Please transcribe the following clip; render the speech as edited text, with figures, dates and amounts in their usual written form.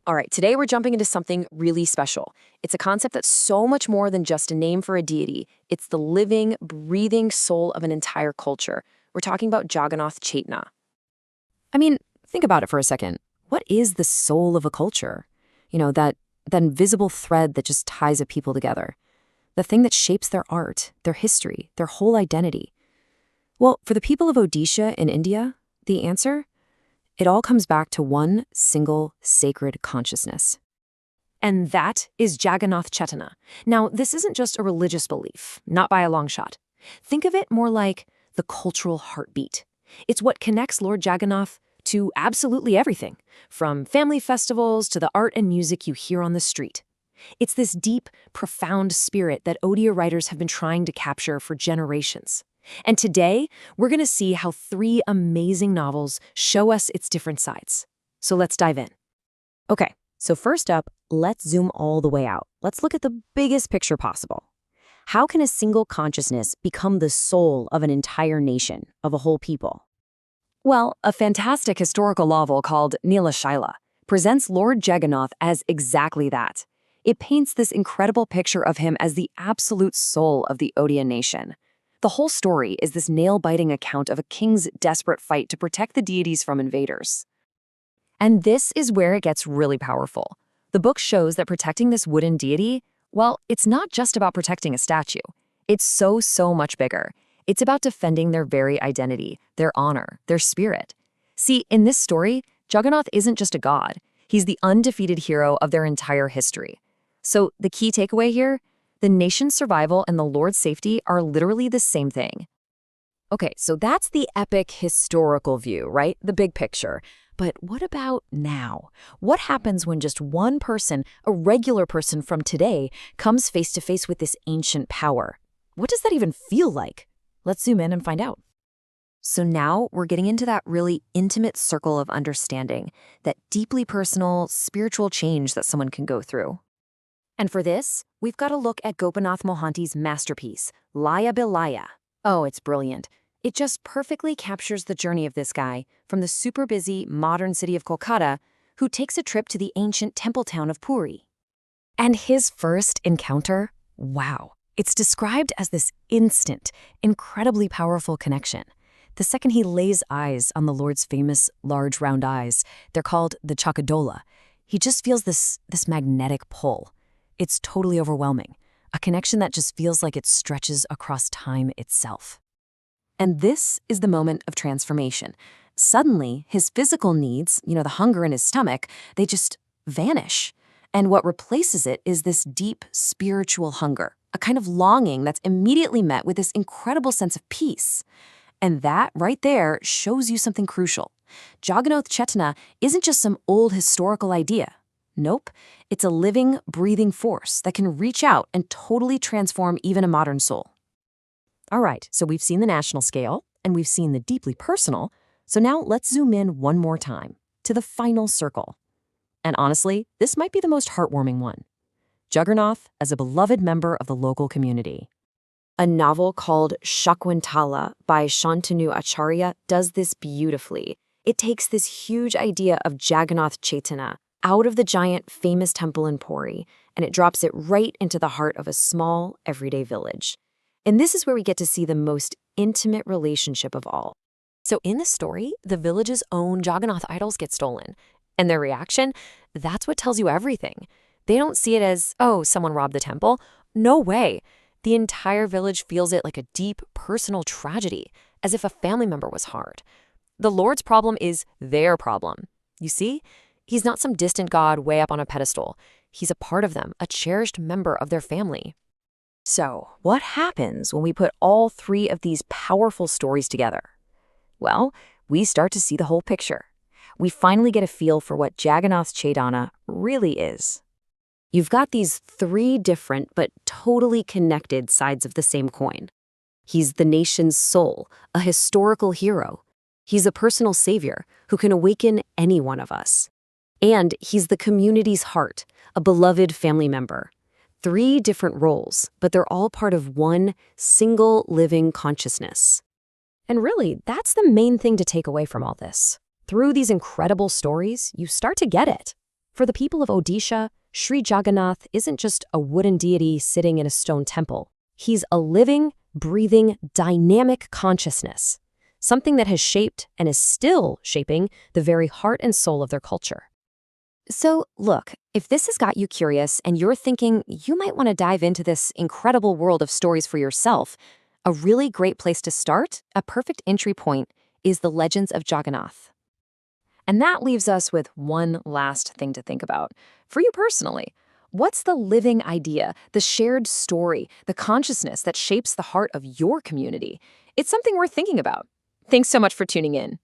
All right, today we're jumping into something really special. It's a concept that's so much more than just a name for a deity. It's the living, breathing soul of an entire culture. We're talking about Jagannath Chetana. I mean, think about it for a second. What is the soul of a culture? That invisible thread that just ties a people together. The thing that shapes their art, their history, their whole identity. Well, for the people of Odisha in India, the answer? It all comes back to one single sacred consciousness. And that is Jagannath Chetana. Now, this isn't just a religious belief, not by a long shot. Think of it more like the cultural heartbeat. It's what connects Lord Jagannath to absolutely everything, from family festivals to the art and music you hear on the street. It's this deep, profound spirit that Odia writers have been trying to capture for generations. And today, we're going to see how 3 amazing novels show us its different sides. So let's dive in. Okay, so first up, let's zoom all the way out. Let's look at the biggest picture possible. How can a single consciousness become the soul of an entire nation, of a whole people? Well, a fantastic historical novel called Neela Shaila presents Lord Jagannath as exactly that. It paints this incredible picture of him as the absolute soul of the Odia nation. The whole story is this nail-biting account of a king's desperate fight to protect the deities from invaders. And this is where it gets really powerful. The book shows that protecting this wooden deity, well, it's not just about protecting a statue. It's so much bigger. It's about defending their very identity, their honor, their spirit. See, in this story, Jagannath isn't just a god. He's the undefeated hero of their entire history. So the key takeaway here? The nation's survival and the Lord's safety are literally the same thing. Okay, so that's the epic historical view, right? The big picture. But what about now? What happens when just one person, a regular person from today, comes face to face with this ancient power? What does that even feel like? Let's zoom in and find out. So now we're getting into that really intimate circle of understanding, that deeply personal, spiritual change that someone can go through. And for this, we've got to look at Gopinath Mohanty's masterpiece, Laya Bilaya. Oh, it's brilliant. It just perfectly captures the journey of this guy from the super busy modern city of Kolkata who takes a trip to the ancient temple town of Puri. And his first encounter? Wow. It's described as this instant, incredibly powerful connection. The second he lays eyes on the Lord's famous large round eyes, they're called the Chakadola, he just feels this magnetic pull. It's totally overwhelming, a connection that just feels like it stretches across time itself. And this is the moment of transformation. Suddenly, his physical needs, the hunger in his stomach, they just vanish. And what replaces it is this deep spiritual hunger, a kind of longing that's immediately met with this incredible sense of peace. And that right there shows you something crucial. Jagannath Chetana isn't just some old historical idea. Nope, it's a living, breathing force that can reach out and totally transform even a modern soul. All right, so we've seen the national scale, and we've seen the deeply personal, so now let's zoom in one more time, to the final circle. And honestly, this might be the most heartwarming one. Jagannath as a beloved member of the local community. A novel called Shakuntala by Shantanu Acharya does this beautifully. It takes this huge idea of Jagannath Chetana out of the giant famous temple in Puri, and it drops it right into the heart of a small, everyday village. And this is where we get to see the most intimate relationship of all. So in the story, the village's own Jagannath idols get stolen. And their reaction, that's what tells you everything. They don't see it as, oh, someone robbed the temple. No way. The entire village feels it like a deep, personal tragedy, as if a family member was harmed. The Lord's problem is their problem. You see? He's not some distant god way up on a pedestal. He's a part of them, a cherished member of their family. So, what happens when we put all 3 of these powerful stories together? Well, we start to see the whole picture. We finally get a feel for what Jagannath Chetana really is. You've got these 3 different but totally connected sides of the same coin. He's the nation's soul, a historical hero. He's a personal savior who can awaken any one of us. And he's the community's heart, a beloved family member. 3 different roles, but they're all part of one single living consciousness. And really, that's the main thing to take away from all this. Through these incredible stories, you start to get it. For the people of Odisha, Sri Jagannath isn't just a wooden deity sitting in a stone temple. He's a living, breathing, dynamic consciousness, something that has shaped and is still shaping the very heart and soul of their culture. So, look, if this has got you curious and you're thinking you might want to dive into this incredible world of stories for yourself, a really great place to start, a perfect entry point, is the Legends of Jagannath. And that leaves us with one last thing to think about. For you personally, what's the living idea, the shared story, the consciousness that shapes the heart of your community? It's something worth thinking about. Thanks so much for tuning in.